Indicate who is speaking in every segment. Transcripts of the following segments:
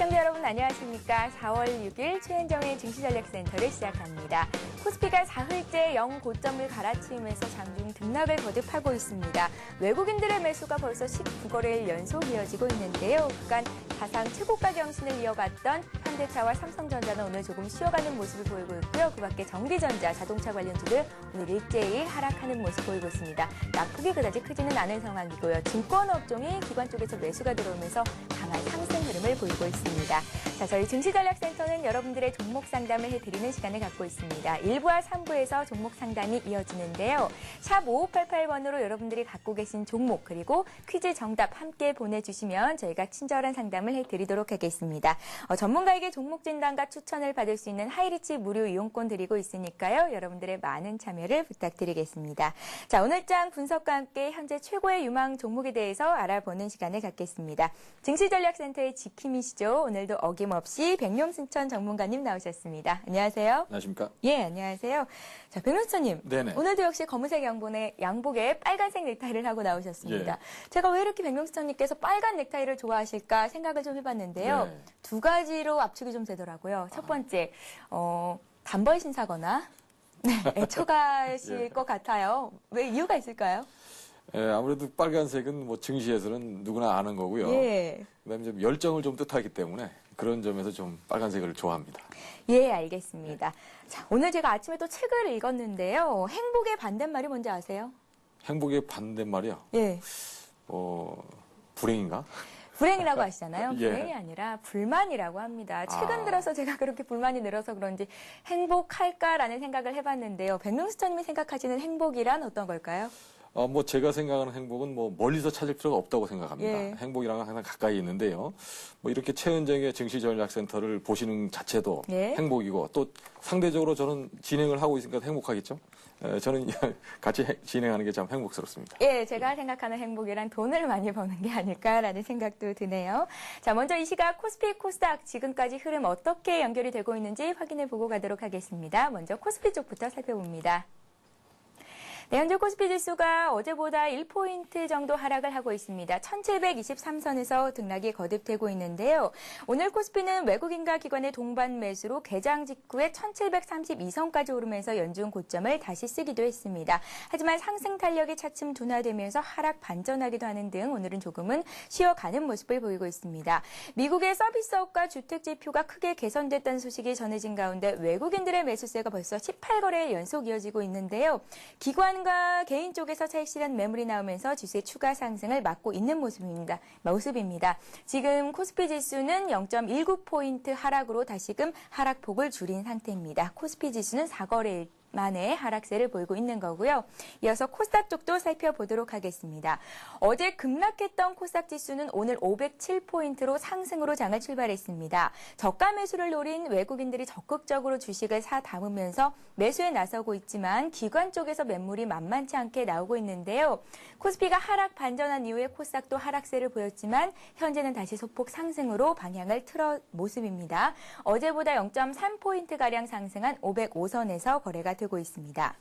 Speaker 1: 시청자 여러분 안녕하십니까. 4월 6일 최현정의 증시전략센터를 시작합니다. 코스피가 사흘째 영고점을 갈아치우면서 장중 등락을 거듭하고 있습니다. 외국인들의 매수가 벌써 19거래일 연속 이어지고 있는데요. 그간 사상 최고가 경신을 이어갔던 현대차와 삼성전자는 오늘 조금 쉬어가는 모습을 보이고 있고요. 그 밖에 전기전자, 자동차 관련주들 오늘 일제히 하락하는 모습 보이고 있습니다. 낙폭이 그다지 크지는 않은 상황이고요. 증권업종이 기관 쪽에서 매수가 들어오면서 강한 상승 흐름을 보이고 있습니다. 자, 저희 증시전략센터는 여러분들의 종목 상담을 해드리는 시간을 갖고 있습니다. 1부와 3부에서 종목 상담이 이어지는데요. 샵 5588번으로 여러분들이 갖고 계신 종목 그리고 퀴즈 정답 함께 보내주시면 저희가 친절한 상담을 해드리도록 하겠습니다. 전문가에게 종목 진단과 추천을 받을 수 있는 하이리치 무료 이용권 드리고 있으니까요. 여러분들의 많은 참여를 부탁드리겠습니다. 자, 오늘장 분석과 함께 현재 최고의 유망 종목에 대해서 알아보는 시간을 갖겠습니다. 증시전략센터의 지킴이시죠. 오늘도 어김없이 백룡승천 전문가님 나오셨습니다. 안녕하세요.
Speaker 2: 안녕하십니까?
Speaker 1: 예, 안녕하세요. 자, 백룡승천님.
Speaker 2: 네네.
Speaker 1: 오늘도 역시 검은색 양복에 빨간색 넥타이를 하고 나오셨습니다.
Speaker 2: 예.
Speaker 1: 제가 왜 이렇게 백룡승천님께서 빨간 넥타이를 좋아하실까 생각을 좀 해봤는데요.
Speaker 2: 네.
Speaker 1: 두 가지로 압축이 좀 되더라고요. 첫 번째, 단벌 신사거나 애처가실
Speaker 2: 예.
Speaker 1: 것 같아요. 왜 이유가 있을까요?
Speaker 2: 예, 아무래도 빨간색은 뭐 증시에서는 누구나 아는 거고요.
Speaker 1: 예.
Speaker 2: 그다음에 좀 열정을 좀 뜻하기 때문에 그런 점에서 좀 빨간색을 좋아합니다.
Speaker 1: 예, 알겠습니다. 자, 오늘 제가 아침에 또 책을 읽었는데요. 행복의 반대말이 뭔지 아세요?
Speaker 2: 행복의 반대말이요.
Speaker 1: 예.
Speaker 2: 불행인가?
Speaker 1: 불행이라고 하시잖아요.
Speaker 2: 예.
Speaker 1: 불행이 아니라 불만이라고 합니다. 최근
Speaker 2: 아.
Speaker 1: 들어서 제가 그렇게 불만이 늘어서 그런지 행복할까라는 생각을 해봤는데요. 백룡수천님이 생각하시는 행복이란 어떤 걸까요?
Speaker 2: 뭐 제가 생각하는 행복은 뭐 멀리서 찾을 필요가 없다고 생각합니다.
Speaker 1: 예.
Speaker 2: 행복이랑은 항상 가까이 있는데요. 뭐 이렇게 최은정의 증시전략센터를 보시는 자체도
Speaker 1: 예.
Speaker 2: 행복이고 또 상대적으로 저는 진행을 하고 있으니까 행복하겠죠. 저는 같이 진행하는 게 참 행복스럽습니다.
Speaker 1: 예, 제가 생각하는 행복이란 돈을 많이 버는 게 아닐까라는 생각도 드네요. 자, 먼저 이 시각 코스피, 코스닥 지금까지 흐름 어떻게 연결이 되고 있는지 확인해 보고 가도록 하겠습니다. 먼저 코스피 쪽부터 살펴봅니다. 네, 현재 코스피 지수가 어제보다 1포인트 정도 하락을 하고 있습니다. 1723선에서 등락이 거듭되고 있는데요. 오늘 코스피는 외국인과 기관의 동반 매수로 개장 직후에 1732선까지 오르면서 연중 고점을 다시 쓰기도 했습니다. 하지만 상승 탄력이 차츰 둔화되면서 하락 반전하기도 하는 등 오늘은 조금은 쉬어가는 모습을 보이고 있습니다. 미국의 서비스업과 주택 지표가 크게 개선됐다는 소식이 전해진 가운데 외국인들의 매수세가 벌써 18거래일 연속 이어지고 있는데요. 기관과 개인 쪽에서 차익 실현 매물이 나오면서 지수의 추가 상승을 막고 있는 모습입니다. 지금 코스피 지수는 0.19포인트 하락으로 다시금 하락폭을 줄인 상태입니다. 코스피 지수는 4거래일 만에 하락세를 보이고 있는 거고요. 이어서 코스닥 쪽도 살펴보도록 하겠습니다. 어제 급락했던 코스닥 지수는 오늘 507포인트로 상승으로 장을 출발했습니다. 저가 매수를 노린 외국인들이 적극적으로 주식을 사 담으면서 매수에 나서고 있지만 기관 쪽에서 매물이 만만치 않게 나오고 있는데요. 코스피가 하락 반전한 이후에 코스닥도 하락세를 보였지만 현재는 다시 소폭 상승으로 방향을 틀어 모습입니다. 어제보다 0.3포인트가량 상승한 505선에서 거래가 되고 있습니다.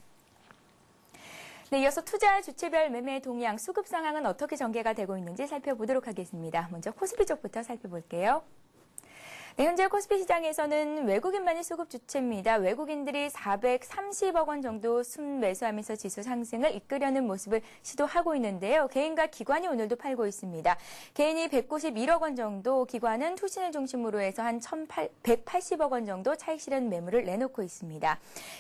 Speaker 1: 네, 이어서 투자 주체별 매매 동향, 수급 상황은 어떻게 전개가 되고 있는지 살펴보도록 하겠습니다. 먼저 코스피 쪽부터 살펴볼게요. 네, 현재 코스피 시장에서는 외국인만이 수급 주체입니다. 외국인들이 430억 원 정도 순매수하면서 지수 상승을 이끌려는 모습을 시도하고 있는데요. 개인과 기관이 오늘도 팔고 있습니다. 개인이 191억 원 정도, 기관은 투신을 중심으로 해서 한 180억 원 정도 차익 실현 매물을 내놓고 있습니다.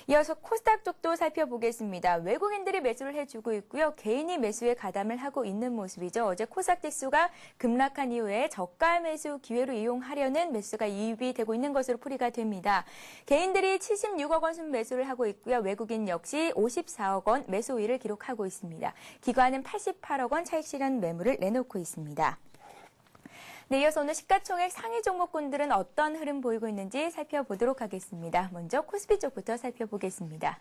Speaker 1: 이어서 코스닥 쪽도 살펴보겠습니다. 외국인들이 매수를 해주고 있고요. 개인이 매수에 가담을 하고 있는 모습이죠. 어제 코스닥 지수가 급락한 이후에 저가 매수 기회로 이용하려는 매수가 이입이 되고 있는 것으로 풀이가 됩니다. 개인들이 76억 원 순매수를 하고 있고요. 외국인 역시 54억 원 매수 우위를 기록하고 있습니다. 기관은 88억 원 차익 실현 매물을 내놓고 있습니다. 네, 이어서 오늘 시가총액 상위 종목군들은 어떤 흐름 보이고 있는지 살펴보도록 하겠습니다. 먼저 코스피 쪽부터 살펴보겠습니다.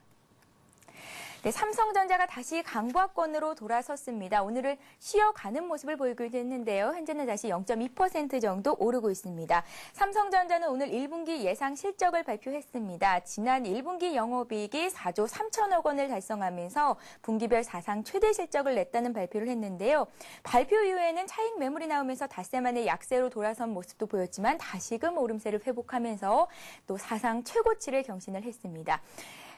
Speaker 1: 네, 삼성전자가 다시 강보합권으로 돌아섰습니다. 오늘은 쉬어가는 모습을 보이기도 했는데요. 현재는 다시 0.2% 정도 오르고 있습니다. 삼성전자는 오늘 1분기 예상 실적을 발표했습니다. 지난 1분기 영업이익이 4조 3천억 원을 달성하면서 분기별 사상 최대 실적을 냈다는 발표를 했는데요. 발표 이후에는 차익 매물이 나오면서 닷새 만에 약세로 돌아선 모습도 보였지만 다시금 오름세를 회복하면서 또 사상 최고치를 경신을 했습니다.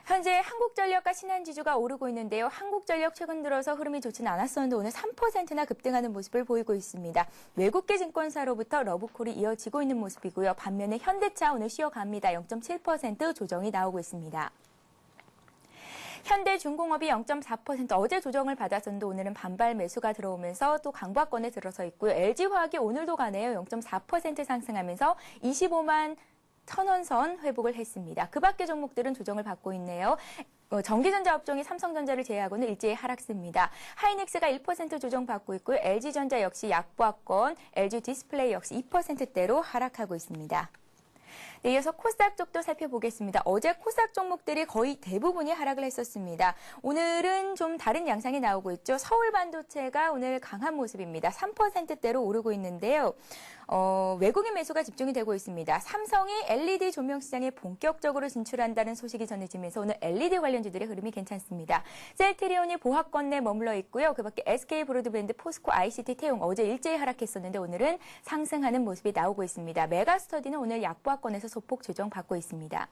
Speaker 1: 현재 한국전력과 신한지주가 오르고 있는데요. 한국전력 최근 들어서 흐름이 좋지는 않았었는데 오늘 3%나 급등하는 모습을 보이고 있습니다. 외국계 증권사로부터 러브콜이 이어지고 있는 모습이고요. 반면에 현대차 오늘 쉬어갑니다. 0.7% 조정이 나오고 있습니다. 현대중공업이 0.4% 어제 조정을 받았었는데 오늘은 반발 매수가 들어오면서 또 강보합권에 들어서 있고요. LG화학이 오늘도 가네요. 0.4% 상승하면서 25만 1,000원 선 회복을 했습니다. 그 밖의 종목들은 조정을 받고 있네요. 전기전자 업종이 삼성전자를 제외하고는 일제히 하락세입니다. 하이닉스가 1% 조정받고 있고요. LG전자 역시 약보합권, LG디스플레이 역시 2%대로 하락하고 있습니다. 네, 이어서 코스닥 쪽도 살펴보겠습니다. 어제 코스닥 종목들이 거의 대부분이 하락을 했었습니다. 오늘은 좀 다른 양상이 나오고 있죠. 서울반도체가 오늘 강한 모습입니다. 3%대로 오르고 있는데요. 외국인 매수가 집중이 되고 있습니다. 삼성이 LED 조명 시장에 본격적으로 진출한다는 소식이 전해지면서 오늘 LED 관련주들의 흐름이 괜찮습니다. 셀트리온이 보합권 내 머물러 있고요. 그 밖에 SK 브로드밴드, 포스코, ICT, 태용 어제 일제히 하락했었는데 오늘은 상승하는 모습이 나오고 있습니다. 메가스터디는 오늘 약보합권에서 소폭 조정받고 있습니다.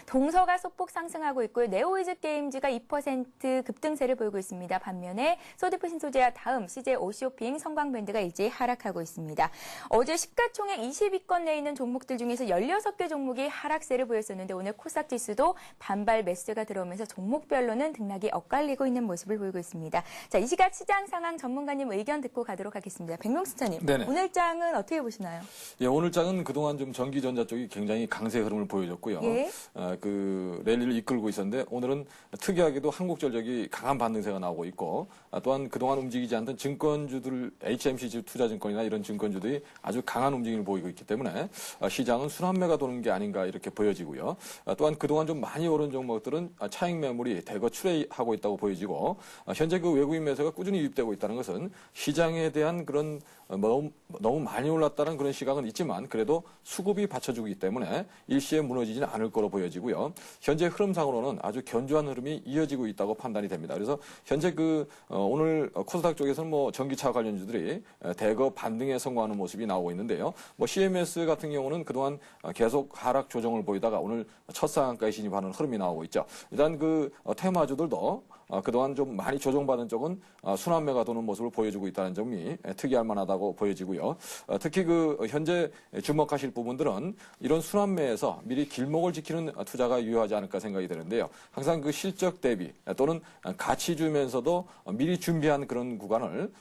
Speaker 1: 동서가 소폭 상승하고 있고요. 네오이즈 게임즈가 2% 급등세를 보이고 있습니다. 반면에 소디프 신소재와 다음 CJ 오쇼핑, 성광밴드가 일제히 하락하고 있습니다. 어제 시가총액 20위권 내에 있는 종목들 중에서 16개 종목이 하락세를 보였었는데 오늘 코스닥 지수도 반발 매수가 들어오면서 종목별로는 등락이 엇갈리고 있는 모습을 보이고 있습니다. 자, 이 시각 시장 상황 전문가님 의견 듣고 가도록 하겠습니다. 백명수차님, 오늘 장은 어떻게 보시나요?
Speaker 2: 예, 오늘 장은 그동안 좀 전기전자 쪽이 굉장히 강세 흐름을 보여줬고요.
Speaker 1: 예.
Speaker 2: 그 랠리를 이끌고 있었는데 오늘은 특이하게도 한국전력이 강한 반등세가 나오고 있고 또한 그동안 움직이지 않던 증권주들 HMC 투자증권이나 이런 증권주들이 아주 강한 움직임을 보이고 있기 때문에 시장은 순환매가 도는 게 아닌가 이렇게 보여지고요. 또한 그동안 좀 많이 오른 종목들은 차익 매물이 대거 출회하고 있다고 보여지고 현재 그 외국인 매수가 꾸준히 유입되고 있다는 것은 시장에 대한 그런 너무 많이 올랐다는 그런 시각은 있지만 그래도 수급이 받쳐주기 때문에 일시에 무너지지는 않을 거로 보여지고요. 현재 흐름상으로는 아주 견조한 흐름이 이어지고 있다고 판단이 됩니다. 그래서 현재 오늘 코스닥 쪽에서는 전기차 관련주들이 대거 반등에 성공하는 모습이 나오고 있는데요. CMS 같은 경우는 그동안 계속 하락 조정을 보이다가 오늘 첫 상한가에 진입하는 흐름이 나오고 있죠. 일단 테마주들도 그동안 좀 많이 조정받은 쪽은 순환매가 도는 모습을 보여주고 있다는 점이 특이할 만하다고 보여지고요. 특히 현재 주목하실 부분들은 이런 순환매에서 미리 길목을 지키는 투자가 유효하지 않을까 생각이 되는데요. 항상 실적 대비 또는 가치 주면서도 미리 준비한 그런 구간을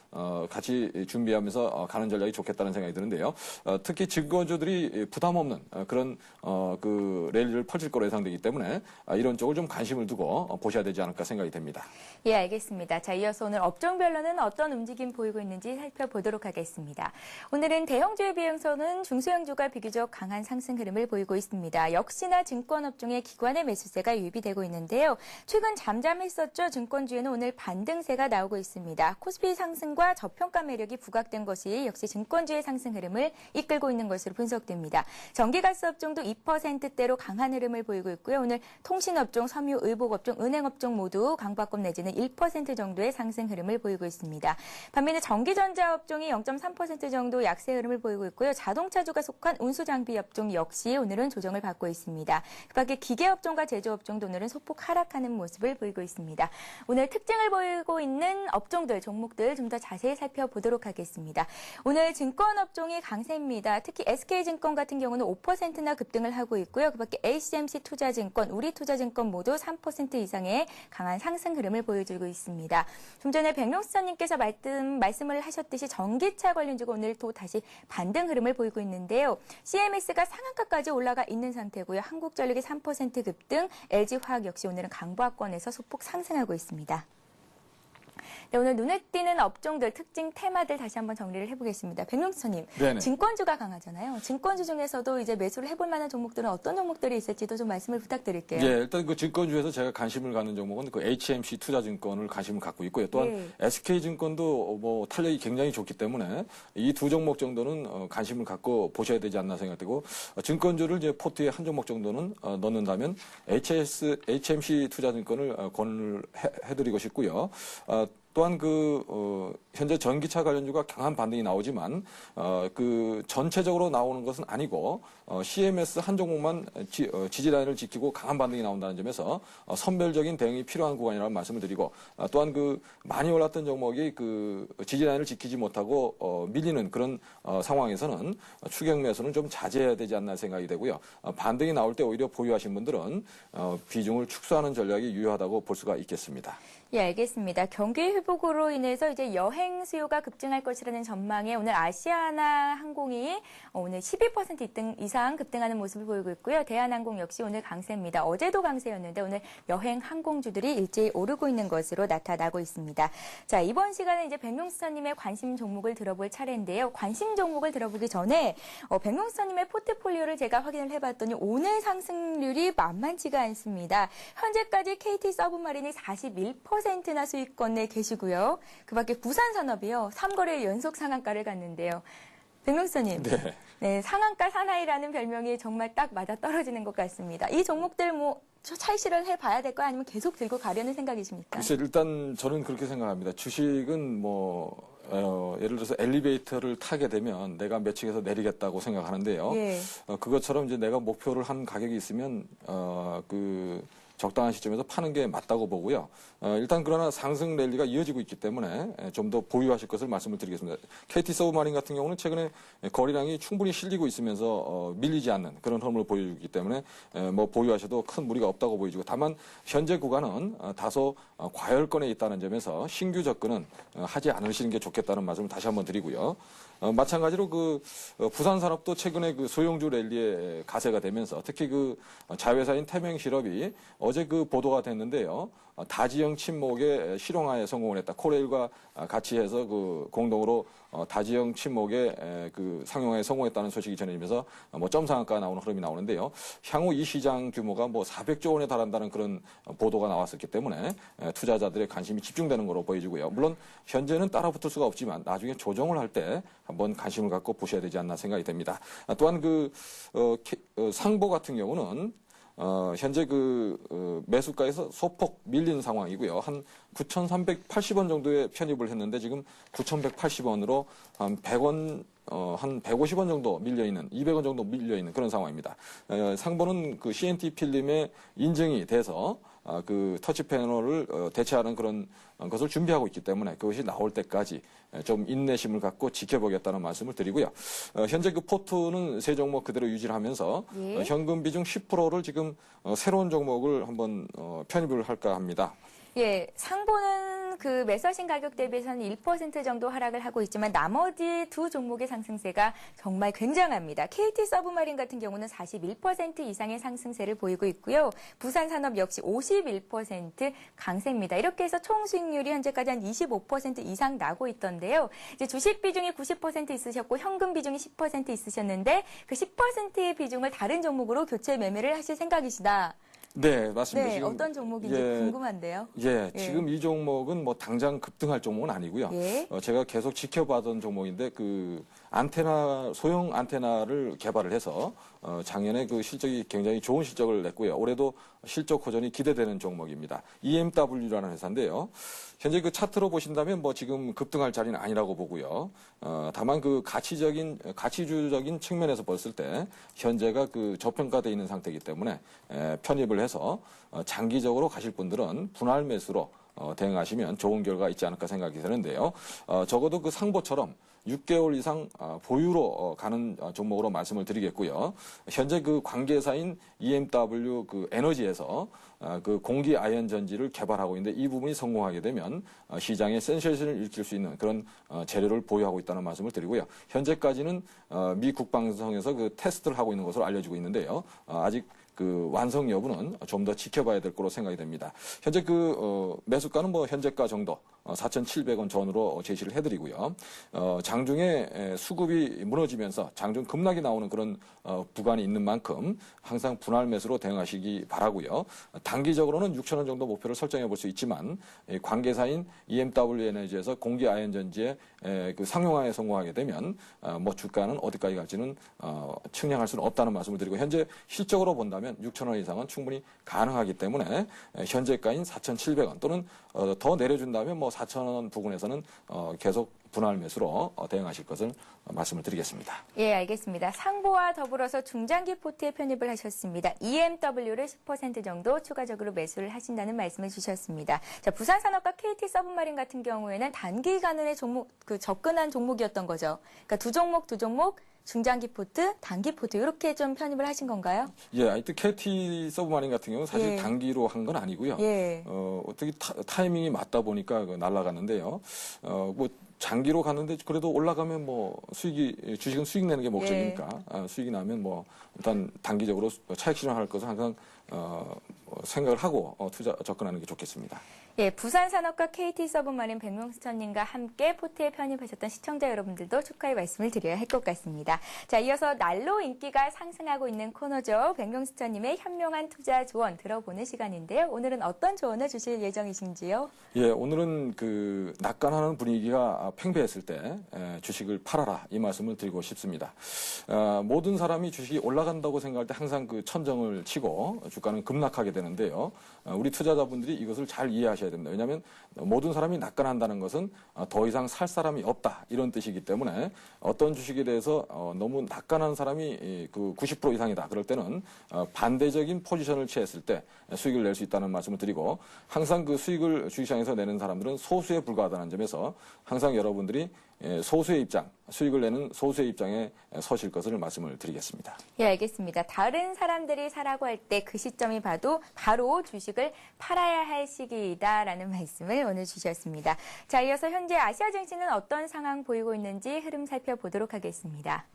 Speaker 2: 같이 준비하면서 가는 전략이 좋겠다는 생각이 드는데요. 특히 증권주들이 부담 없는 그런 랠리를 펼칠 거로 예상되기 때문에 이런 쪽을 좀 관심을 두고 보셔야 되지 않을까 생각이 됩니다.
Speaker 1: 예, 알겠습니다. 자, 이어서 오늘 업종별로는 어떤 움직임 보이고 있는지 살펴보도록 하겠습니다. 오늘은 대형주에 비해서는 중소형주가 비교적 강한 상승 흐름을 보이고 있습니다. 역시나 증권업종의 기관의 매수세가 유입이 되고 있는데요. 최근 잠잠했었죠. 증권주에는 오늘 반등세가 나오고 있습니다. 코스피 상승과 저평가 매력이 부각된 것이 역시 증권주의 상승 흐름을 이끌고 있는 것으로 분석됩니다. 전기가스 업종도 2%대로 강한 흐름을 보이고 있고요. 오늘 통신업종, 섬유, 의복업종, 은행업종 모두 강보합권 내지는 1% 정도의 상승 흐름을 보이고 있습니다. 반면에 전기전자 업종이 0.3% 정도 약세 흐름을 보이고 있고요. 자동차주가 속한 운수장비 업종 역시 오늘은 조정을 받고 있습니다. 그 밖에 기계업종과 제조업종도 오늘은 소폭 하락하는 모습을 보이고 있습니다. 오늘 특징을 보이고 있는 업종들, 종목들 좀 더 자세히 살펴보도록 하겠습니다. 오늘 증권업종이 강세입니다. 특히 SK증권 같은 경우는 5%나 급등을 하고 있고요. 그 밖에 HMC 투자증권, 우리투자증권 모두 3% 이상의 강한 상승 흐름을 보여주고 있습니다. 좀 전에 백명수사님께서 말씀을 하셨듯이 전기차 관련주가 오늘 또 다시 반등 흐름을 보이고 있는데요. CMS가 상한가까지 올라가 있는 상태고요. 한국전력이 3% 급등, LG화학 역시 오늘은 강보합권에서 소폭 상승하고 있습니다. 네, 오늘 눈에 띄는 업종들, 특징 테마들 다시 한번 정리를 해보겠습니다. 백명수님,
Speaker 2: 네네.
Speaker 1: 증권주가 강하잖아요. 증권주 중에서도 이제 매수를 해볼 만한 종목들은 어떤 종목들이 있을지도 좀 말씀을 부탁드릴게요.
Speaker 2: 예, 일단 그 증권주에서 제가 관심을 갖는 종목은 그 HMC 투자증권을 관심을 갖고 있고요. 또한
Speaker 1: 예.
Speaker 2: SK증권도 뭐 탄력이 굉장히 좋기 때문에 이 두 종목 정도는 관심을 갖고 보셔야 되지 않나 생각되고, 증권주를 이제 포트에 한 종목 정도는 넣는다면 HMC 투자증권을 권을 해드리고 싶고요. 또한 현재 전기차 관련주가 강한 반등이 나오지만, 전체적으로 나오는 것은 아니고, CMS 한 종목만 지지라인을 지키고 강한 반등이 나온다는 점에서, 선별적인 대응이 필요한 구간이라는 말씀을 드리고, 또한 많이 올랐던 종목이 지지라인을 지키지 못하고, 밀리는 그런, 상황에서는 추격 매수는 좀 자제해야 되지 않나 생각이 되고요. 반등이 나올 때 오히려 보유하신 분들은, 비중을 축소하는 전략이 유효하다고 볼 수가 있겠습니다.
Speaker 1: 예, 알겠습니다. 경기 회복으로 인해서 이제 여행 수요가 급증할 것이라는 전망에 오늘 아시아나 항공이 오늘 12% 이상 급등하는 모습을 보이고 있고요. 대한항공 역시 오늘 강세입니다. 어제도 강세였는데 오늘 여행 항공주들이 일제히 오르고 있는 것으로 나타나고 있습니다. 자, 이번 시간에 이제 백명수사님의 관심 종목을 들어볼 차례인데요. 관심 종목을 들어보기 전에 백명수사님의 포트폴리오를 제가 확인을 해봤더니 오늘 상승률이 만만치가 않습니다. 현재까지 KT 서브마린이 41%나 수익권에 계시고요. 그 밖에 부산산업이요. 3거래일 연속 상한가를 갔는데요. 백명수님, 네, 상한가 사나이라는 별명이 정말 딱 맞아 떨어지는 것 같습니다. 이 종목들 차익실현 해봐야 될까요? 아니면 계속 들고 가려는 생각이십니까?
Speaker 2: 글쎄, 일단 저는 그렇게 생각합니다. 주식은 예를 들어서 엘리베이터를 타게 되면 내가 몇 층에서 내리겠다고 생각하는데요.
Speaker 1: 예.
Speaker 2: 그것처럼 이제 내가 목표를 한 가격이 있으면, 적당한 시점에서 파는 게 맞다고 보고요. 일단 그러나 상승 랠리가 이어지고 있기 때문에 좀 더 보유하실 것을 말씀을 드리겠습니다. KT 서브마린 같은 경우는 최근에 거래량이 충분히 실리고 있으면서 밀리지 않는 그런 흐름을 보여주기 때문에 보유하셔도 큰 무리가 없다고 보여지고, 다만 현재 구간은 다소 과열권에 있다는 점에서 신규 접근은 하지 않으시는 게 좋겠다는 말씀을 다시 한번 드리고요. 마찬가지로 부산산업도 최근에 소형주 랠리에 가세가 되면서 특히 자회사인 태명실업이 어제 보도가 됐는데요. 다지형 침목의 실용화에 성공을 했다. 코레일과 같이 해서 공동으로 다지형 침목의 상용화에 성공했다는 소식이 전해지면서 점상한가 나오는 흐름이 나오는데요. 향후 이 시장 규모가 400조 원에 달한다는 그런 보도가 나왔었기 때문에 투자자들의 관심이 집중되는 것으로 보여지고요. 물론 현재는 따라붙을 수가 없지만 나중에 조정을 할 때 한번 관심을 갖고 보셔야 되지 않나 생각이 됩니다. 또한 상보 같은 경우는 현재 매수가에서 소폭 밀린 상황이고요. 한 9,380원 정도에 편입을 했는데 지금 9,180원으로 한 100원, 한 150원 정도 밀려있는, 200원 정도 밀려있는 그런 상황입니다. 상보는 CNT 필름에 인증이 돼서 터치 패널을 대체하는 그런 것을 준비하고 있기 때문에 그것이 나올 때까지 좀 인내심을 갖고 지켜보겠다는 말씀을 드리고요. 현재 포트는 세 종목 그대로 유지를 하면서
Speaker 1: 예.
Speaker 2: 현금 비중 10%를 지금 새로운 종목을 한번 편입을 할까 합니다.
Speaker 1: 예, 상보는 매수하신 가격 대비해서는 1% 정도 하락을 하고 있지만 나머지 두 종목의 상승세가 정말 굉장합니다. KT 서브마린 같은 경우는 41% 이상의 상승세를 보이고 있고요. 부산산업 역시 51% 강세입니다. 이렇게 해서 총 수익률이 현재까지 한 25% 이상 나고 있던데요. 이제 주식 비중이 90% 있으셨고 현금 비중이 10% 있으셨는데 그 10%의 비중을 다른 종목으로 교체 매매를 하실 생각이시다.
Speaker 2: 네, 맞습니다.
Speaker 1: 네,
Speaker 2: 지금,
Speaker 1: 어떤 종목인지 궁금한데요.
Speaker 2: 예, 지금 이 종목은 당장 급등할 종목은 아니고요.
Speaker 1: 예.
Speaker 2: 제가 계속 지켜봐던 종목인데 소형 안테나를 개발을 해서 작년에 실적이 굉장히 좋은 실적을 냈고요. 올해도 실적 호전이 기대되는 종목입니다. EMW라는 회사인데요. 현재 차트로 보신다면 지금 급등할 자리는 아니라고 보고요. 다만 가치주적인 측면에서 봤을 때 현재가 저평가되어 있는 상태이기 때문에 편입을 해서 장기적으로 가실 분들은 분할 매수로 대응하시면 좋은 결과가 있지 않을까 생각이 드는데요. 적어도 상보처럼 6개월 이상 보유로 가는 종목으로 말씀을 드리겠고요. 현재 관계사인 EMW 에너지에서 공기 아연 전지를 개발하고 있는데 이 부분이 성공하게 되면 시장의 센세이션을 일으킬 수 있는 그런 재료를 보유하고 있다는 말씀을 드리고요. 현재까지는 미 국방성에서 테스트를 하고 있는 것으로 알려지고 있는데요. 아직 그 완성 여부는 좀 더 지켜봐야 될 거로 생각이 됩니다. 현재 매수가는 뭐 현재가 정도 4,700원 전으로 제시를 해드리고요. 장중에 수급이 무너지면서 장중 급락이 나오는 그런 구간이 있는 만큼 항상 분할 매수로 대응하시기 바라고요. 단기적으로는 6,000원 정도 목표를 설정해 볼 수 있지만 관계사인 EMW 에너지에서 공기 아연 전지의 그 상용화에 성공하게 되면 뭐 주가는 어디까지 갈지는 측량할 수는 없다는 말씀을 드리고 현재 실적으로 본다면 6,000원 이상은 충분히 가능하기 때문에 현재가인 4,700원 또는 더 내려준다면 뭐 4,000원 부근에서는 계속 분할 매수로 대응하실 것을 말씀을 드리겠습니다.
Speaker 1: 예, 알겠습니다. 상보와 더불어서 중장기 포트에 편입을 하셨습니다. EMW를 10% 정도 추가적으로 매수를 하신다는 말씀을 주셨습니다. 자, 부산산업과 KT 서브마린 같은 경우에는 단기간의 접근한 종목이었던 거죠. 그러니까 두 종목 중장기 포트, 단기 포트 이렇게 좀 편입을 하신 건가요?
Speaker 2: 예, 하여튼 KT 서브마린 같은 경우는 사실 단기로 한 건 아니고요. 어떻게 타이밍이 맞다 보니까 날아갔는데요. 뭐 장기로 갔는데 그래도 올라가면 뭐 주식은 수익 내는 게 목적이니까 수익이 나면 뭐 일단 단기적으로 차익 실현할 것을 항상 생각을 하고 접근하는 게 좋겠습니다.
Speaker 1: 예, 부산산업과 KT 서브마린 백명수천님과 함께 포트에 편입하셨던 시청자 여러분들도 축하의 말씀을 드려야 할 것 같습니다. 자, 이어서 날로 인기가 상승하고 있는 코너죠. 백명수천님의 현명한 투자 조언 들어보는 시간인데요. 오늘은 어떤 조언을 주실 예정이신지요?
Speaker 2: 예, 오늘은 그 낙관하는 분위기가 팽배했을 때 주식을 팔아라 이 말씀을 드리고 싶습니다. 모든 사람이 주식이 올라간다고 생각할 때 항상 그 천정을 치고 주가는 급락하게 되는데요. 우리 투자자분들이 이것을 잘 이해하셔야 됩니다. 왜냐하면 모든 사람이 낙관한다는 것은 더 이상 살 사람이 없다 이런 뜻이기 때문에 어떤 주식에 대해서 너무 낙관하는 사람이 그 90% 이상이다 그럴 때는 반대적인 포지션을 취했을 때 수익을 낼 수 있다는 말씀을 드리고 항상 그 수익을 주식시장에서 내는 사람들은 소수에 불과하다는 점에서 항상 여러분들이 소수의 입장, 수익을 내는 소수의 입장에 서실 것을 말씀을 드리겠습니다.
Speaker 1: 예, 알겠습니다. 다른 사람들이 사라고 할 때 그 시점이 바로 주식을 팔아야 할 시기이다라는 말씀을 오늘 주셨습니다. 자, 이어서 현재 아시아 증시는 어떤 상황 보이고 있는지 흐름 살펴보도록 하겠습니다.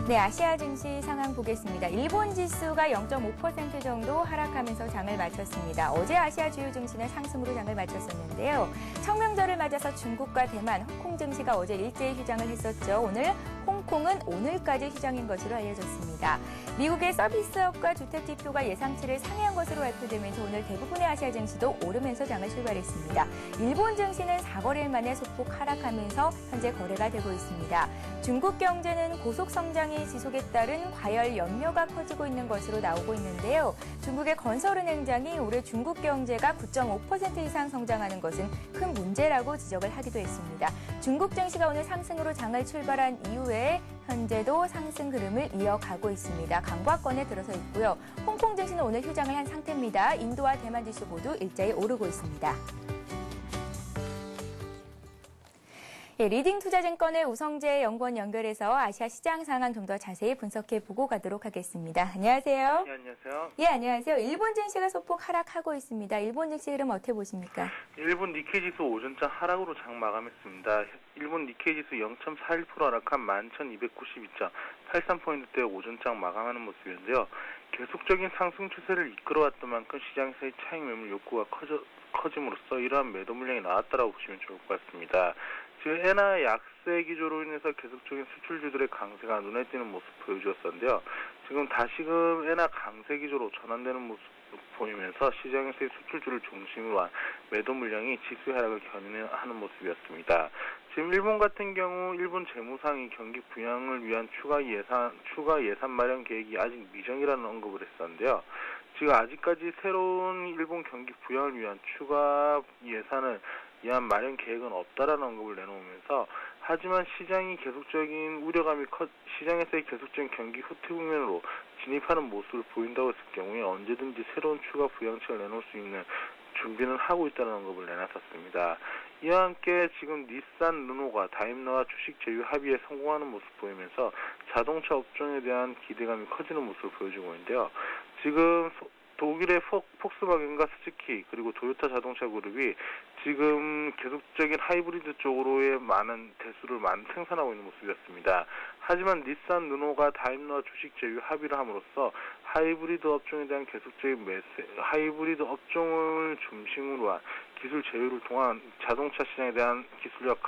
Speaker 1: 네, 아시아 증시 상황 보겠습니다. 일본 지수가 0.5% 정도 하락하면서 장을 마쳤습니다. 어제 아시아 주요 증시는 상승으로 장을 마쳤었는데요. 청명절을 맞아서 중국과 대만, 홍콩 증시가 어제 일제히 휴장을 했었죠. 오늘 홍콩은 오늘까지 휴장인 것으로 알려졌습니다. 미국의 서비스업과 주택 지표가 예상치를 상회한 것으로 발표되면서 오늘 대부분의 아시아 증시도 오르면서 장을 출발했습니다. 일본 증시는 4거래일 만에 소폭 하락하면서 현재 거래가 되고 있습니다. 중국 경제는 고속 성장이 지속에 따른 과열 염려가 커지고 있는 것으로 나오고 있는데요. 중국의 건설은행장이 올해 중국 경제가 9.5% 이상 성장하는 것은 큰 문제라고 지적을 하기도 했습니다. 중국 증시가 오늘 상승으로 장을 출발한 이후에 현재도 상승 흐름을 이어가고 있습니다. 강보합권에 들어서 있고요. 홍콩 증시는 오늘 휴장을 한 상태입니다. 인도와 대만 지수 모두 일자리 오르고 있습니다. 예, 리딩 투자증권의 우성재 연구원 연결해서 아시아 시장 상황 좀 더 자세히 분석해 보고 가도록 하겠습니다. 안녕하세요.
Speaker 3: 네, 안녕하세요.
Speaker 1: 예, 안녕하세요. 일본 증시가 소폭 하락하고 있습니다. 일본 증시 흐름 어떻게 보십니까?
Speaker 3: 일본 니케이 지수 오전장 하락으로 장 마감했습니다. 일본 니케이 지수 0.41% 하락한 11,292.83포인트대 오전장 마감하는 모습이었는데요. 계속적인 상승 추세를 이끌어왔던 만큼 시장에서의 차익 매물 욕구가 커짐으로써 이러한 매도 물량이 나왔다라고 보시면 좋을 것 같습니다. 지금 엔화 약세 기조로 인해서 계속적인 수출주들의 강세가 눈에 띄는 모습 보여주었었는데요. 지금 다시금 엔화 강세 기조로 전환되는 모습 보이면서 시장에서의 수출주를 중심으로 한 매도 물량이 지수 하락을 견인하는 모습이었습니다. 지금 일본 같은 경우 일본 재무상이 경기 부양을 위한 추가 예산 마련 계획이 아직 미정이라는 언급을 했었는데요. 지금 아직까지 새로운 일본 경기 부양을 위한 추가 예산을 위한 마련 계획은 없다라는 언급을 내놓으면서 하지만 시장에서의 계속적인 경기 후퇴 국면으로 진입하는 모습을 보인다고 했을 경우에 언제든지 새로운 추가 부양책을 내놓을 수 있는 준비는 하고 있다는 언급을 내놨었습니다. 이와 함께 지금 닛산, 르노가 다임러와 주식 제휴 합의에 성공하는 모습 보이면서 자동차 업종에 대한 기대감이 커지는 모습을 보여주고 있는데요. 지금 독일의 폭스바겐과 스즈키 그리고 도요타 자동차 그룹이 지금 계속적인 하이브리드 쪽으로의 많은 대수를 생산하고 있는 모습이었습니다. 하지만 닛산, 르노가 다임러 주식 제휴 합의를 함으로써 하이브리드 업종에 대한 계속적인 하이브리드 업종을 중심으로 한 기술 제휴를 통한 자동차 시장에 대한 기술력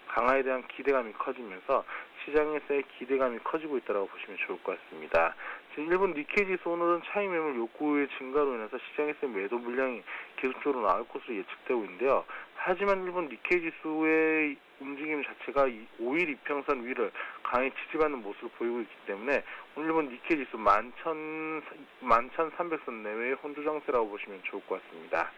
Speaker 3: 강화에 대한 기대감이 커지면서 시장에서의 기대감이 커지고 있다고 보시면 좋을 것 같습니다. 지금 일본 니케이 지수 오늘은 차익 매물 욕구의 증가로 인해서 시장에서의 매도 물량이 계속적으로 나올 것으로 예측되고 있는데요. 하지만 일본 니케이 지수의 움직임 자체가 5일 이평선 위를 강하게 지지받는 모습을 보이고 있기 때문에 오늘 일본 니케이 지수 11,300선 내외의 혼조 장세라고 보시면 좋을 것 같습니다.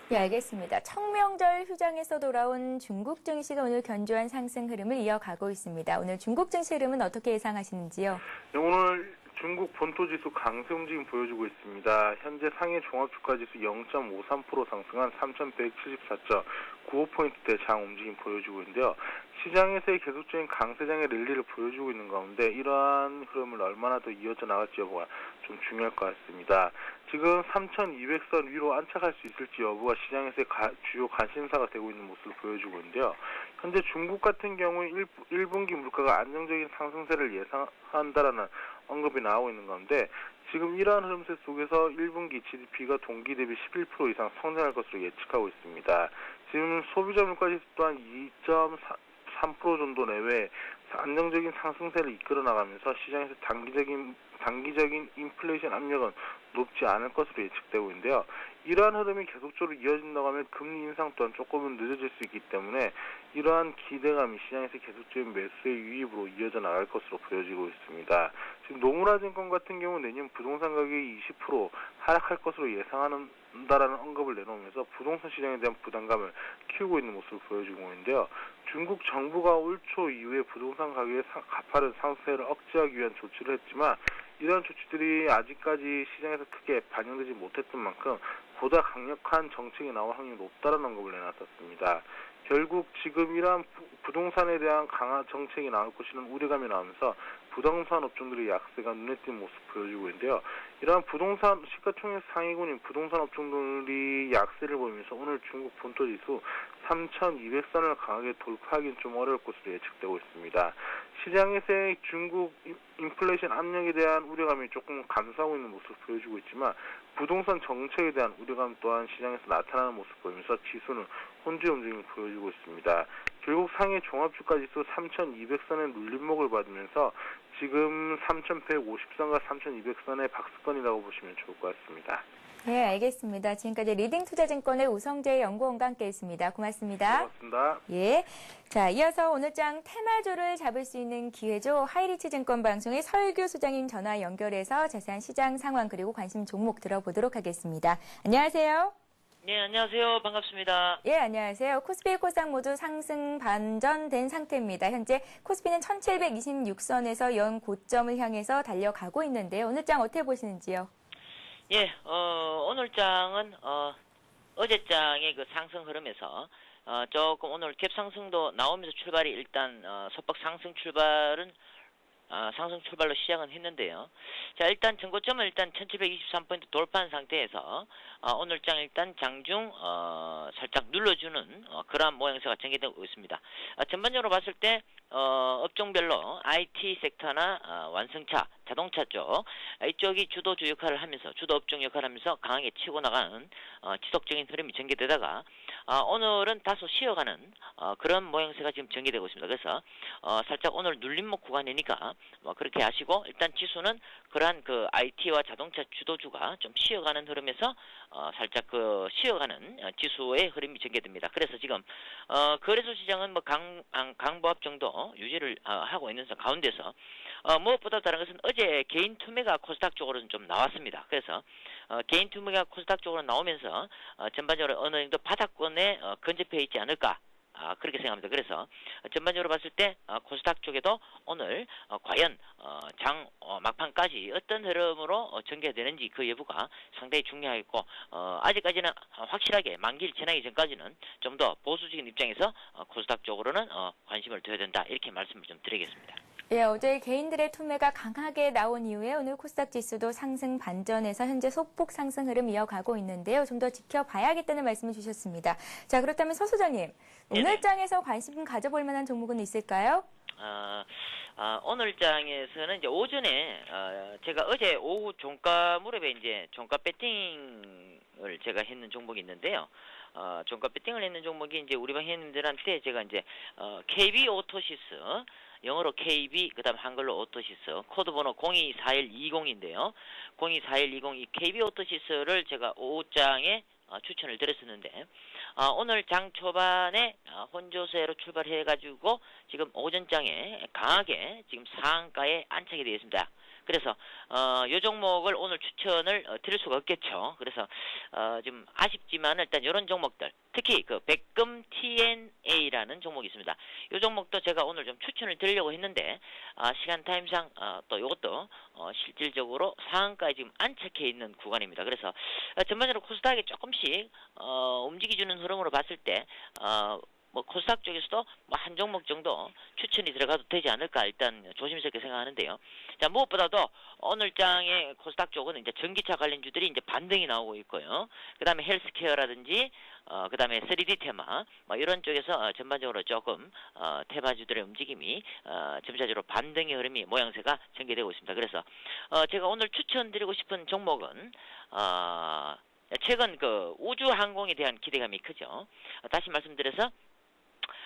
Speaker 1: 네, 알겠습니다. 청명절 휴장에서 돌아온 중국 증시가 오늘 견조한 상승 흐름을 이어가고 있습니다. 오늘 중국 증시 흐름은 어떻게 예상하시는지요?
Speaker 3: 네, 오늘 중국 본토지수 강세 움직임 보여주고 있습니다. 현재 상해 종합주가지수 0.53% 상승한 3,174.95포인트대 장 움직임 보여주고 있는데요. 시장에서의 계속적인 강세장의 랠리를 보여주고 있는 가운데 이러한 흐름을 얼마나 더 이어져 나갈지 여부가 좀 중요할 것 같습니다. 지금 3,200선 위로 안착할 수 있을지 여부가 시장에서의 주요 관심사가 되고 있는 모습을 보여주고 있는데요. 현재 중국 같은 경우에 1분기 물가가 안정적인 상승세를 예상한다라는 언급이 나오고 있는 가운데 지금 이러한 흐름세 속에서 1분기 GDP가 동기 대비 11% 이상 성장할 것으로 예측하고 있습니다. 지금 소비자 물가지수 또한 2.3% 정도 내외 안정적인 상승세를 이끌어 나가면서 시장에서 단기적인 인플레이션 압력은 높지 않을 것으로 예측되고 있는데요. 이러한 흐름이 계속적으로 이어진다고 하면 금리 인상 또한 조금은 늦어질 수 있기 때문에 이러한 기대감이 시장에서 계속적인 매수의 유입으로 이어져 나갈 것으로 보여지고 있습니다. 지금 노무라증권 같은 경우 내년 부동산 가격이 20% 하락할 것으로 예상한다라는 언급을 내놓으면서 부동산 시장에 대한 부담감을 키우고 있는 모습을 보여주고 있는데요. 중국 정부가 올 초 이후에 부동산 가격의 가파른 상승세를 억제하기 위한 조치를 했지만 이러한 조치들이 아직까지 시장에서 크게 반영되지 못했던 만큼 보다 강력한 정책이 나올 확률이 높다는 언급을 내놨었습니다. 결국 지금 이러한 부동산에 대한 강한 정책이 나올 것이라는 우려감이 나오면서 부동산 업종들의 약세가 눈에 띄는 모습 보여주고 있는데요. 이러한 부동산 시가총액 상위군인 부동산 업종들이 약세를 보이면서 오늘 중국 본토지수 3,200선을 강하게 돌파하기는 좀 어려울 것으로 예측되고 있습니다. 시장에서의 중국 인플레이션 압력에 대한 우려감이 조금 감소하고 있는 모습을 보여주고 있지만 부동산 정책에 대한 우려감 또한 시장에서 나타나는 모습을 보이면서 지수는 혼조 움직임을 보여주고 있습니다. 결국 상해 종합주가지수 3,200선의 눌림목을 받으면서 지금 3,150선과 3,200선의 박스권이라고 보시면 좋을 것 같습니다.
Speaker 1: 네, 알겠습니다. 지금까지 리딩투자증권의 우성재 연구원과 함께했습니다. 고맙습니다.
Speaker 3: 고맙습니다.
Speaker 1: 예. 자, 이어서 오늘장 테마주를 잡을 수 있는 기회죠. 하이리츠증권 방송의 설규 소장님 전화 연결해서 자세한 시장 상황 그리고 관심 종목 들어보도록 하겠습니다. 안녕하세요.
Speaker 4: 네, 안녕하세요. 반갑습니다.
Speaker 1: 예, 안녕하세요. 코스피, 코스닥 모두 상승 반전된 상태입니다. 현재 코스피는 1726선에서 연 고점을 향해서 달려가고 있는데요. 오늘장 어떻게 보시는지요?
Speaker 4: 예, 오늘 장은, 어제 장의 그 상승 흐름에서, 조금 오늘 갭 상승도 나오면서 출발이 일단, 소폭 상승 출발은, 상승 출발로 시작은 했는데요. 자, 일단 전고점을 일단 1723포인트 돌파한 상태에서, 오늘 장 일단 장중, 살짝 눌러주는, 그러한 모양새가 전개되고 있습니다. 전반적으로 봤을 때, 업종별로 IT 섹터나 완성차, 자동차 쪽 이쪽이 주도주 역할을 하면서 주도 업종 역할을 하면서 강하게 치고 나가는 지속적인 흐름이 전개되다가 오늘은 다소 쉬어가는 그런 모양새가 지금 전개되고 있습니다. 그래서 살짝 오늘 눌림목 구간이니까 뭐 그렇게 하시고 일단 지수는 그러한 그 IT와 자동차 주도주가 좀 쉬어가는 흐름에서 살짝 그 쉬어가는 지수의 흐름이 전개됩니다. 그래서 지금 거래소 시장은 뭐 강보합 정도 유지를 하고 있는 가운데서 무엇보다 다른 것은 어제 개인 투매가 코스닥 쪽으로는 좀 나왔습니다. 그래서 개인 투매가 코스닥 쪽으로 나오면서 전반적으로 어느 정도 바닥권에 근접해 있지 않을까 그렇게 생각합니다. 그래서 전반적으로 봤을 때 코스닥 쪽에도 오늘 과연 장 막판까지 어떤 흐름으로 전개되는지 그 여부가 상당히 중요하겠고 아직까지는 확실하게 만기를 지나기 전까지는 좀 더 보수적인 입장에서 코스닥 쪽으로는 관심을 둬야 된다 이렇게 말씀을 좀 드리겠습니다.
Speaker 1: 예, 어제 개인들의 투매가 강하게 나온 이후에 오늘 코스닥 지수도 상승 반전에서 현재 소폭 상승 흐름 이어가고 있는데요. 좀 더 지켜봐야겠다는 말씀을 주셨습니다. 자, 그렇다면 서 소장님, 오늘 장에서 관심 가져볼 만한 종목은 있을까요?
Speaker 4: 오늘 장에서는 이제 오전에 제가 어제 오후 종가 무렵에 이제 종가 배팅을 제가 했는 종목이 있는데요. 종가 배팅을 했는 종목이 이제 우리 방 회원님들한테 제가 이제 KB 오토시스, 영어로 KB, 그다음 한글로 오토시스, 코드 번호 024120인데요. 024120 이 KB 오토시스를 제가 오후장에 추천을 드렸었는데 오늘 장 초반에 혼조세로 출발해가지고 지금 오전장에 강하게 지금 상한가에 안착이 되어 있습니다. 그래서 이 종목을 오늘 추천을 드릴 수가 없겠죠. 그래서 좀 아쉽지만 일단 이런 종목들, 특히 그 백금 TNA라는 종목이 있습니다. 이 종목도 제가 오늘 좀 추천을 드리려고 했는데 시간 타임상 또 이것도 실질적으로 상한가에 지금 안착해 있는 구간입니다. 그래서 전반적으로 코스닥이 조금씩 움직여주는 흐름으로 봤을 때 뭐 코스닥 쪽에서도 뭐 한 종목 정도 추천이 들어가도 되지 않을까 일단 조심스럽게 생각하는데요. 자, 무엇보다도 오늘 장의 코스닥 쪽은 이제 전기차 관련주들이 이제 반등이 나오고 있고요. 그다음에 헬스케어라든지 그다음에 3D 테마 뭐 이런 쪽에서 전반적으로 조금 테마주들의 움직임이 점차적으로 반등의 흐름이 모양새가 전개되고 있습니다. 그래서 제가 오늘 추천드리고 싶은 종목은 최근 그 우주항공에 대한 기대감이 크죠. 다시 말씀드려서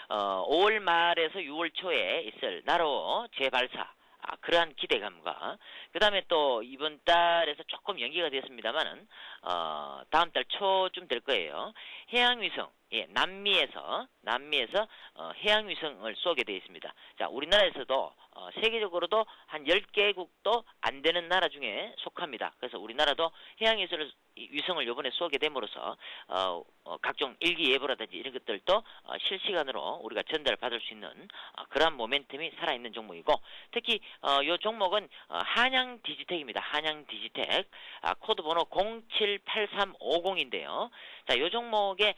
Speaker 4: 5월 말에서 6월 초에 있을 나로 재발사 그러한 기대감과 그 다음에 또 이번 달에서 조금 연기가 됐습니다만은 다음 달 초쯤 될 거예요. 해양위성, 예, 남미에서 해양위성을 쏘게 되어 있습니다. 자, 우리나라에서도 세계적으로도 한 10개국도 안 되는 나라 중에 속합니다. 그래서 우리나라도 해양위성을 이번에 쏘게 됨으로써 각종 일기예보라든지 이런 것들도 실시간으로 우리가 전달을 받을 수 있는 그러한 모멘텀이 살아있는 종목이고, 특히 이 종목은 한양 디지텍입니다. 한양 디지텍 코드 번호 078350인데요. 자, 이 종목의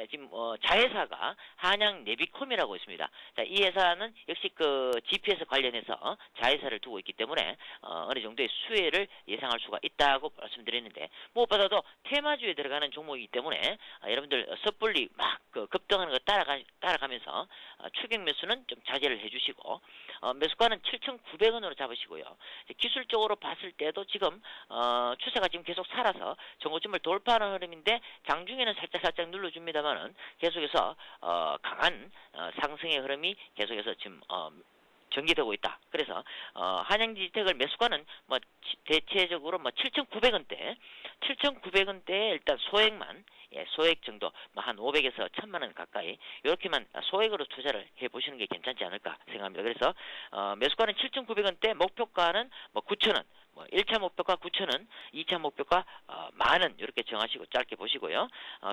Speaker 4: 지금 자회사가 한양 네비콤이라고 있습니다. 자, 이 회사는 역시 그 GPS 관련해서 자회사를 두고 있기 때문에 어느 정도의 수혜를 예상할 수가 있다고 말씀드렸는데, 무엇보다도 테마주에 들어가는 종목이기 때문에 여러분들 섣불리 막 그 급등하는 거 따라가면서 추격 매수는 좀 자제를 해주시고 매수가는 7,900원으로 잡으시고요. 기술적으로 봤을 때도 지금 추세가 지금 계속 살아서 정고점을 돌파하는 흐름인데 장중에는 살짝 눌러줍니다만은 계속해서 강한 상승의 흐름이 계속해서 지금 전개되고 있다. 그래서 한양디지텍을 매수가는 뭐 대체적으로 뭐 7,900원대에 일단 소액만, 예, 소액 정도 뭐 한 500에서 1,000만 원 가까이 이렇게만 소액으로 투자를 해보시는 게 괜찮지 않을까 생각합니다. 그래서 매수가는 7,900원대, 목표가는 뭐 9,000원. 뭐 1차 목표가 9,000원, 2차 목표가 10,000원 이렇게 정하시고 짧게 보시고요.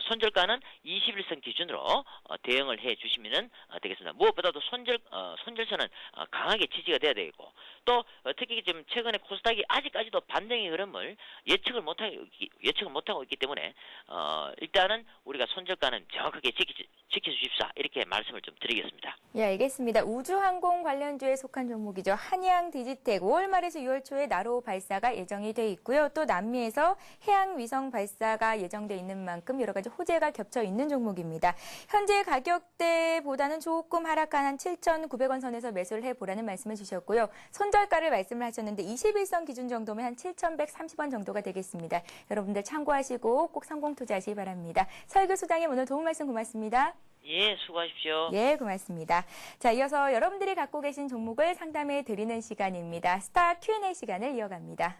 Speaker 4: 손절가는 21선 기준으로 대응을 해 주시면 되겠습니다. 무엇보다도 손절선은 강하게 지지가 돼야 되고, 또 특히 지금 최근에 코스닥이 아직까지도 반등의 흐름을 예측을 못하고 있기 때문에 일단은 우리가 손절가는 정확하게 지켜주십사 이렇게 말씀을 좀 드리겠습니다.
Speaker 1: 예, 알겠습니다. 우주항공 관련주에 속한 종목이죠. 한양 디지텍 5월 말에서 6월 초에 나로 발사가 예정이 돼 있고요. 또 남미에서 해양위성 발사가 예정돼 있는 만큼 여러 가지 호재가 겹쳐 있는 종목입니다. 현재 가격대보다는 조금 하락한 한 7,900원 선에서 매수를 해보라는 말씀을 주셨고요. 손절가를 말씀을 하셨는데 21선 기준 정도면 한 7,130원 정도가 되겠습니다. 여러분들 참고하시고 꼭 성공 투자하시기 바랍니다. 서희교 소장님 오늘 도움 말씀 고맙습니다.
Speaker 4: 예, 수고하십시오.
Speaker 1: 예, 고맙습니다. 자, 이어서 여러분들이 갖고 계신 종목을 상담해 드리는 시간입니다. 스타 Q&A 시간을 이어갑니다.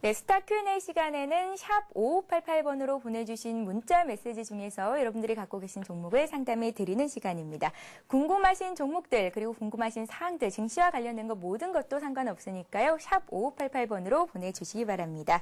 Speaker 1: 네, 스타 Q&A 시간에는 샵 5588번으로 보내주신 문자 메시지 중에서 여러분들이 갖고 계신 종목을 상담해 드리는 시간입니다. 궁금하신 종목들 그리고 궁금하신 사항들, 증시와 관련된 것 모든 것도 상관없으니까요. 샵 5588번으로 보내주시기 바랍니다.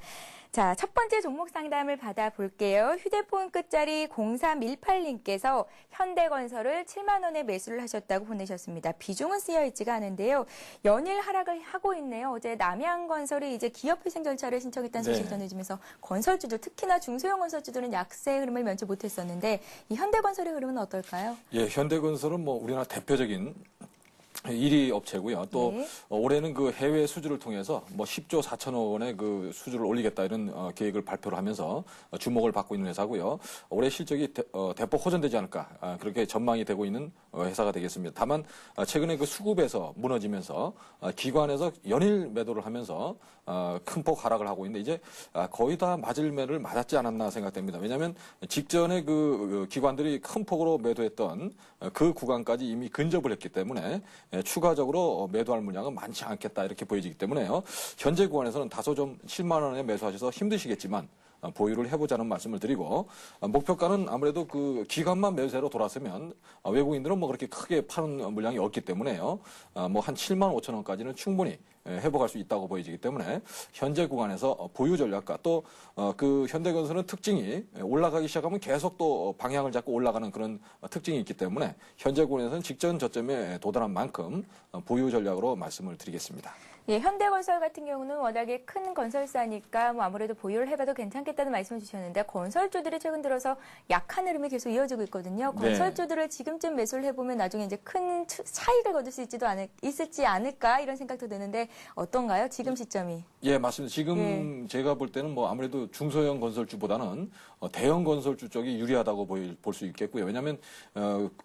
Speaker 1: 자, 첫 번째 종목 상담을 받아볼게요. 휴대폰 끝자리 0318님께서 현대건설을 7만 원에 매수를 하셨다고 보내셨습니다. 비중은 쓰여있지가 않은데요. 연일 하락을 하고 있네요. 어제 남양건설이 이제 기업회생 절차를 신청했다는 소식 전해지면서 건설주들, 특히나 중소형 건설주들은 약세 흐름을 면치 못했었는데 이 현대건설의 흐름은 어떨까요?
Speaker 2: 예, 현대건설은 뭐 우리나라 대표적인 1위 업체고요. 또
Speaker 1: 네.
Speaker 2: 올해는 그 해외 수주를 통해서 뭐 10조 4천억 원의 그 수주를 올리겠다 이런 계획을 발표를 하면서 주목을 받고 있는 회사고요. 올해 실적이 대폭 호전되지 않을까 그렇게 전망이 되고 있는 회사가 되겠습니다. 다만 최근에 그 수급에서 무너지면서 기관에서 연일 매도를 하면서 큰 폭 하락을 하고 있는데 이제 거의 다 맞을 매를 맞았지 않았나 생각됩니다. 왜냐하면 직전에 그 기관들이 큰 폭으로 매도했던 그 구간까지 이미 근접을 했기 때문에 추가적으로 매도할 물량은 많지 않겠다 이렇게 보여지기 때문에요. 현재 구간에서는 다소 좀 7만 원에 매수하셔서 힘드시겠지만 보유를 해보자는 말씀을 드리고 목표가는 아무래도 그 기관만 매수세로 돌았으면 외국인들은 뭐 그렇게 크게 파는 물량이 없기 때문에요. 뭐 한 7만 5천 원까지는 충분히 회복할 수 있다고 보여지기 때문에 현재 구간에서 보유 전략과 또 그 현대건설은 특징이 올라가기 시작하면 계속 또 방향을 잡고 올라가는 그런 특징이 있기 때문에 현재 구간에서는 직전 저점에 도달한 만큼 보유 전략으로 말씀을 드리겠습니다.
Speaker 1: 예, 현대건설 같은 경우는 워낙에 큰 건설사니까 뭐 아무래도 보유를 해봐도 괜찮겠다는 말씀을 주셨는데 건설주들이 최근 들어서 약한 흐름이 계속 이어지고 있거든요. 건설주들을 지금쯤 매수를 해보면 나중에 이제 큰 차익을 거둘 수 있을지 않을까 이런 생각도 드는데 어떤가요? 지금 시점이?
Speaker 2: 예, 맞습니다. 지금 제가 볼 때는 뭐 아무래도 중소형 건설주보다는 대형 건설주 쪽이 유리하다고 볼 수 있겠고요. 왜냐하면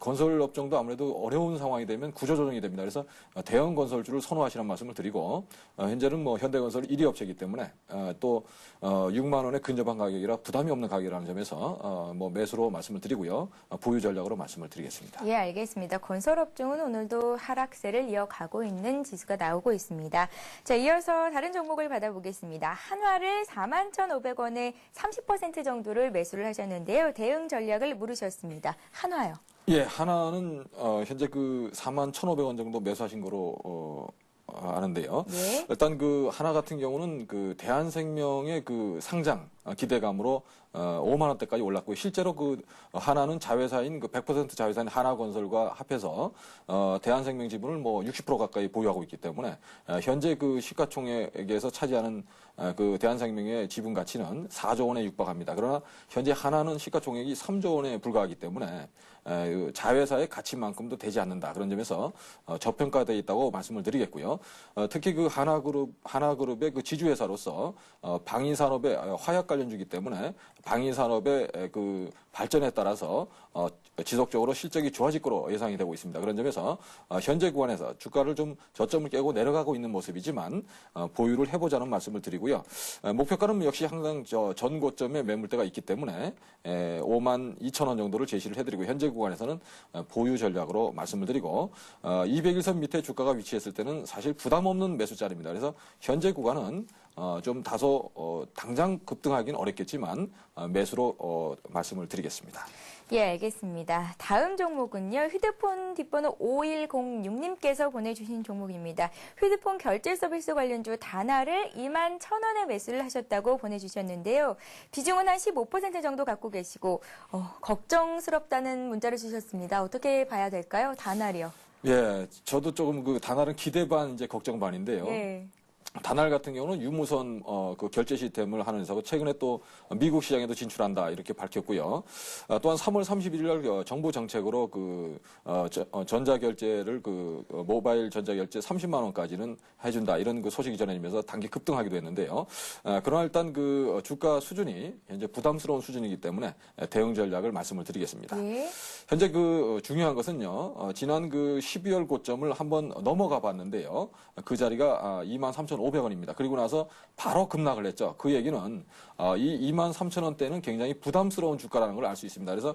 Speaker 2: 건설 업종도 아무래도 어려운 상황이 되면 구조조정이 됩니다. 그래서 대형 건설주를 선호하시라는 말씀을 드리고 현재는 뭐 현대건설 1위 업체이기 때문에 또 6만 원에 근접한 가격이라 부담이 없는 가격이라는 점에서 뭐 매수로 말씀을 드리고요. 보유 전략으로 말씀을 드리겠습니다.
Speaker 1: 예, 알겠습니다. 건설업종은 오늘도 하락세를 이어가고 있는 지수가 나오고 있습니다. 자, 이어서 다른 종목을 받아보겠습니다. 한화를 41,500원에 30% 정도를 매수를 하셨는데요. 대응 전략을 물으셨습니다. 한화요.
Speaker 2: 예, 하나는 현재 그 41,500원 정도 매수하신 거로 아는데요.
Speaker 1: 네.
Speaker 2: 일단 그 하나 같은 경우는 그 대한생명의 그 상장 기대감으로 5만 원대까지 올랐고요. 실제로 그 하나는 자회사인 그 100% 자회사인 하나건설과 합해서 대한생명 지분을 뭐 60% 가까이 보유하고 있기 때문에 현재 그 시가총액에서 차지하는 그 대한생명의 지분 가치는 4조 원에 육박합니다. 그러나 현재 하나는 시가총액이 3조 원에 불과하기 때문에 자회사의 가치만큼도 되지 않는다. 그런 점에서 저평가되어 있다고 말씀을 드리겠고요. 특히 그 하나그룹의 그 지주회사로서 방위산업의 화약 관련주기 때문에 방위산업의 그 발전에 따라서 지속적으로 실적이 좋아질 거로 예상이 되고 있습니다. 그런 점에서 현재 구간에서 주가를 좀 저점을 깨고 내려가고 있는 모습이지만 보유를 해보자는 말씀을 드리고요. 목표가는 역시 항상 전 고점에 매물대가 있기 때문에 5만 2천 원 정도를 제시를 해드리고 현재 구간에서는 보유 전략으로 말씀을 드리고 200일선 밑에 주가가 위치했을 때는 사실 부담 없는 매수자리입니다. 그래서 현재 구간은 좀 다소 당장 급등하기는 어렵겠지만 매수로 말씀을 드리겠습니다.
Speaker 1: 예, 알겠습니다. 다음 종목은요. 휴대폰 뒷번호 5106님께서 보내주신 종목입니다. 휴대폰 결제 서비스 관련주 다나를 21,000원에 매수를 하셨다고 보내주셨는데요. 비중은 한 15% 정도 갖고 계시고 걱정스럽다는 문자를 주셨습니다. 어떻게 봐야 될까요? 다나리요.
Speaker 2: 예, 저도 조금 그 다나는 기대 반 이제 걱정 반인데요.
Speaker 1: 예.
Speaker 2: 다날 같은 경우는 유무선 그 결제 시스템을 하는 회사고 최근에 또 미국 시장에도 진출한다 이렇게 밝혔고요. 또한 3월 31일 날 정부 정책으로 그 전자 결제를 그 모바일 전자 결제 30만 원까지는 해준다 이런 그 소식이 전해지면서 단기 급등하기도 했는데요. 그러나 일단 그 주가 수준이 현재 부담스러운 수준이기 때문에 대응 전략을 말씀을 드리겠습니다.
Speaker 1: 예.
Speaker 2: 현재 그 중요한 것은요. 지난 그 12월 고점을 한번 넘어가 봤는데요. 그 자리가 23,500원입니다. 그리고 나서 바로 급락을 했죠. 그 얘기는 이 23,000원대는 굉장히 부담스러운 주가라는 걸 알 수 있습니다. 그래서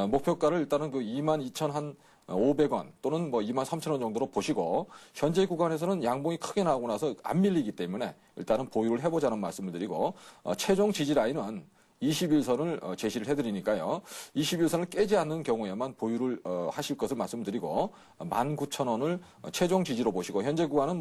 Speaker 2: 목표가를 일단은 그 22,500원 또는 뭐 23,000원 정도로 보시고 현재 구간에서는 양봉이 크게 나오고 나서 안 밀리기 때문에 일단은 보유를 해보자는 말씀을 드리고 최종 지지 라인은 21선을 제시를 해드리니까요. 21선을 깨지 않는 경우에만 보유를 하실 것을 말씀드리고 19,000원을 최종 지지로 보시고 현재 구간은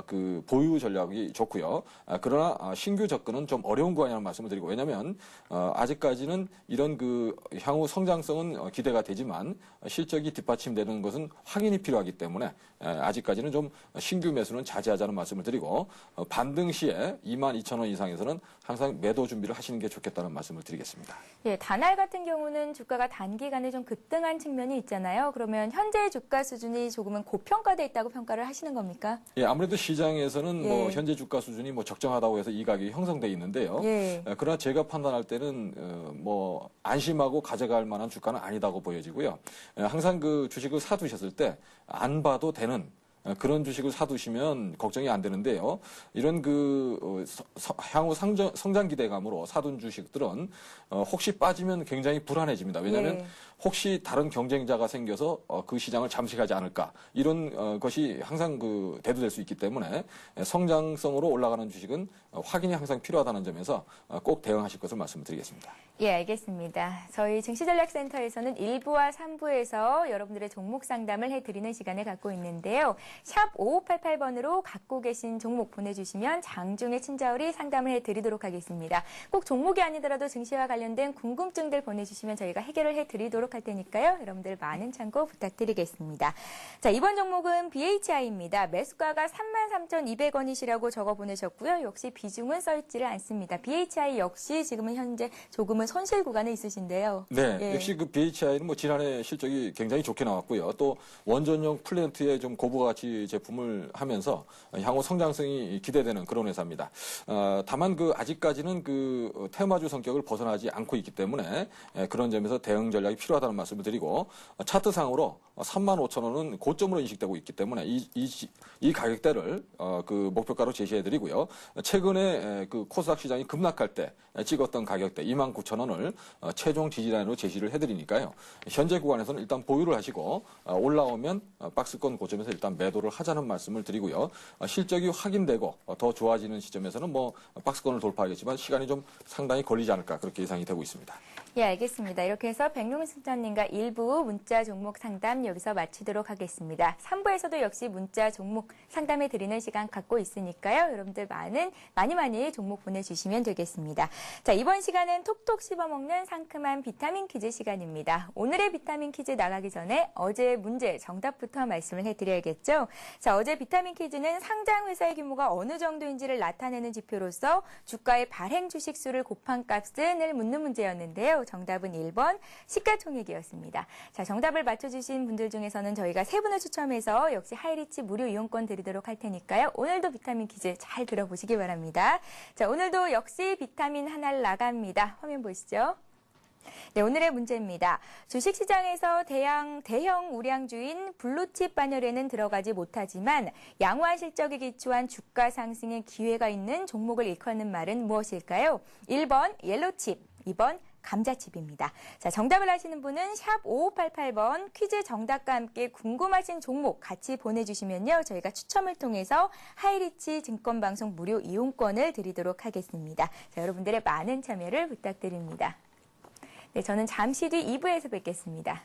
Speaker 2: 그 보유 전략이 좋고요. 그러나 신규 접근은 좀 어려운 구간이라는 말씀을 드리고 왜냐하면 아직까지는 이런 그 향후 성장성은 기대가 되지만 실적이 뒷받침되는 것은 확인이 필요하기 때문에 아직까지는 좀 신규 매수는 자제하자는 말씀을 드리고 반등 시에 22,000원 이상에서는 항상 매도 준비를 하시는 게 좋겠습니다. 좋겠다는 말씀을 드리겠습니다.
Speaker 1: 예, 다날 같은 경우는 주가가 단기간에 좀 급등한 측면이 있잖아요. 그러면 현재 주가 수준이 조금은 고평가돼 있다고 평가를 하시는 겁니까?
Speaker 2: 예, 아무래도 시장에서는
Speaker 1: 예.
Speaker 2: 뭐 현재 주가 수준이 뭐 적정하다고 해서 이 가격이 형성돼 있는데요.
Speaker 1: 예.
Speaker 2: 그러나 제가 판단할 때는 뭐 안심하고 가져갈 만한 주가는 아니다고 보여지고요. 항상 그 주식을 사두셨을 때 안 봐도 되는 그런 주식을 사두시면 걱정이 안 되는데요. 이런 향후 성장 기대감으로 사둔 주식들은 혹시 빠지면 굉장히 불안해집니다. 왜냐하면
Speaker 1: 예.
Speaker 2: 혹시 다른 경쟁자가 생겨서 그 시장을 잠식하지 않을까 이런 것이 항상 대두될 수 있기 때문에 성장성으로 올라가는 주식은 확인이 항상 필요하다는 점에서 꼭 대응하실 것을 말씀드리겠습니다.
Speaker 1: 예, 알겠습니다. 저희 증시전략센터에서는 1부와 3부에서 여러분들의 종목 상담을 해드리는 시간을 갖고 있는데요. 샵 5588번으로 갖고 계신 종목 보내주시면 장중에 친절히 상담을 해드리도록 하겠습니다. 꼭 종목이 아니더라도 증시와 관련된 궁금증들 보내주시면 저희가 해결을 해드리도록 할 테니까요. 여러분들 많은 참고 부탁드리겠습니다. 자, 이번 종목은 BHI입니다. 매수가가 33,200원이시라고 적어 보내셨고요. 역시 비중은 써있지를 않습니다. BHI 역시 지금은 현재 조금은 손실 구간에 있으신데요.
Speaker 2: 네,
Speaker 1: 예.
Speaker 2: 역시 그 BHI는 뭐 지난해 실적이 굉장히 좋게 나왔고요. 또 원전용 플랜트에 좀 고부가 가치 제품을 하면서 향후 성장성이 기대되는 그런 회사입니다. 다만 아직까지는 테마주 성격을 벗어나지 않고 있기 때문에 그런 점에서 대응 전략이 필요하다는 말씀을 드리고 차트상으로 35,000원은 고점으로 인식되고 있기 때문에 이 가격대를 목표가로 제시해드리고요. 최근에 코스닥 시장이 급락할 때 찍었던 가격대 29,000원을 최종 지지라인으로 제시를 해드리니까요. 현재 구간에서는 일단 보유를 하시고 올라오면 박스권 고점에서 일단 매도를 하자는 말씀을 드리고요. 실적이 확인되고 더 좋아지는 시점에서는 뭐 박스권을 돌파하겠지만 시간이 좀 상당히 걸리지 않을까 그렇게 예상이 되고 있습니다.
Speaker 1: 예, 알겠습니다. 이렇게 해서 백룡승자님과 1부 문자 종목 상담 여기서 마치도록 하겠습니다. 3부에서도 역시 문자 종목 상담해 드리는 시간 갖고 있으니까요. 여러분들 많이 종목 보내주시면 되겠습니다. 자, 이번 시간은 톡톡 씹어먹는 상큼한 비타민 퀴즈 시간입니다. 오늘의 비타민 퀴즈 나가기 전에 어제 문제 정답부터 말씀을 해드려야겠죠. 자, 어제 비타민 퀴즈는 상장 회사의 규모가 어느 정도인지를 나타내는 지표로서 주가의 발행 주식 수를 곱한 값을 묻는 문제였는데요. 정답은 1번 시가총액이었습니다. 자, 정답을 맞춰주신 분들 중에서는 저희가 3분을 추첨해서 역시 하이리치 무료 이용권 드리도록 할 테니까요. 오늘도 비타민 퀴즈 잘 들어보시기 바랍니다. 자, 오늘도 역시 비타민 하나를 나갑니다. 화면 보시죠. 네, 오늘의 문제입니다. 주식시장에서 대형 우량주인 블루칩 반열에는 들어가지 못하지만 양호한 실적에 기초한 주가 상승의 기회가 있는 종목을 일컫는 말은 무엇일까요? 1번 옐로칩, 2번 감자칩입니다. 자, 정답을 아시는 분은 샵 5588번 퀴즈 정답과 함께 궁금하신 종목 같이 보내주시면요. 저희가 추첨을 통해서 하이리치 증권방송 무료 이용권을 드리도록 하겠습니다. 자, 여러분들의 많은 참여를 부탁드립니다. 네, 저는 잠시 뒤 2부에서 뵙겠습니다.